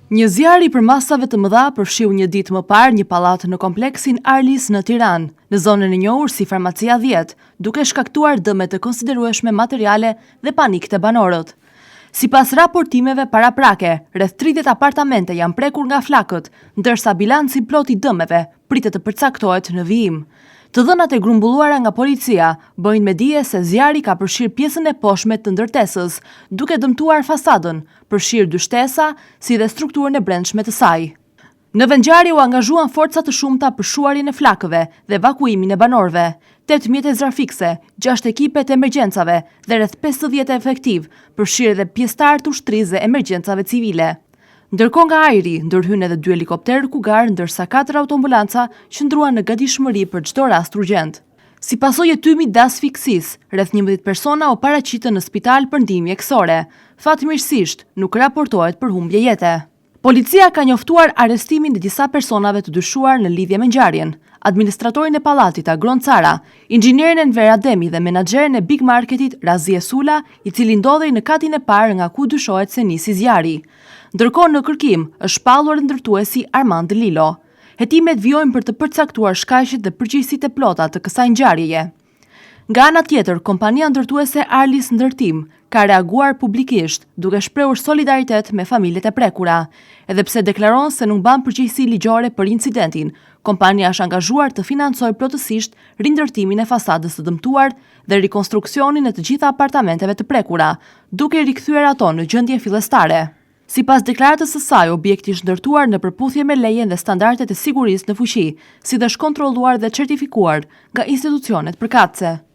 Një zjarr i përmasave të mëdha përfshiu një ditë më parë një pallat në kompleksin Arlis në Tiranë, në zonën e njohur si Farmacia 10, duke shkaktuar dëme të konsiderueshme materiale dhe panik te banorët. Sipas raportimeve paraprake, rreth 30 apartamente janë prekur nga flakët, ndërsa bilanci plot i dëmeve pritet të përcaktohet në vijim. Të dhënat e grumbulluara nga policia bëjnë me dije se zjarri ka përfshirë pjesën e poshtme të ndërtesës, duke dëmtuar fasadën, përfshirë dy shtesa, si dhe strukturën e brendshme të saj. Në vendngjarje u angazhuan forca të shumta për shuarjen e flakëve dhe evakuimin e banorëve. 8 mjete zjarfikse, 6 ekipe të emergjencave dhe rreth 50 efektiv, përfshirë edhe pjesëtar të ushtrisë dhe emergjencave civile. Ndërkohë nga ajri, ndërhyn edhe 2 helikopterë Kugar, ndërsa 4 autoambulanca qëndruan në gatishmëri për çdo rast urgjent. Si pasojë e tymit dhe asfiksisë, rreth 11 persona u paraqitën në spital për ndihmë mjekësore. Fatmirësisht, nuk raportohet për humbje jete. Policia ka njoftuar arrestimin e disa personave të dyshuar në lidhje me ngjarjen. Administratorin e pallatit Agron Cara, inxhinierin Enver Ademi dhe menaxherin e Big Marketit Razie Sula, i cili ndodhej në katin e parë nga ku dyshohet se nisi zjarri. Ndërkohë në kërkim është shpallur ndërtuesi Armand Lilo. Hetimet vijojnë për të përcaktuar shkaqjet dhe përgjegjësitë e plota të kësaj ngjarjeje. Nga ana tjetër, kompania ndërtuese Arlis Ndërtim ka reaguar publikisht, duke shprehur solidaritet me familjet e prekura. Edhe pse deklaron se nuk ban përgjegjësi ligjore për incidentin, kompania është angazhuar të financojë plotësisht rindërtimin e fasadës së dëmtuar dhe rikonstruksionin e të gjitha apartamenteve të prekura, duke rikthyer ato në gjendje fillestare. Sipas deklaratës së saj, objekti është ndërtuar në përputhje me lejen dhe standardet e sigurisë në fuqi, si dhe është kontrolluar dhe certifikuar nga institucionet përkatëse.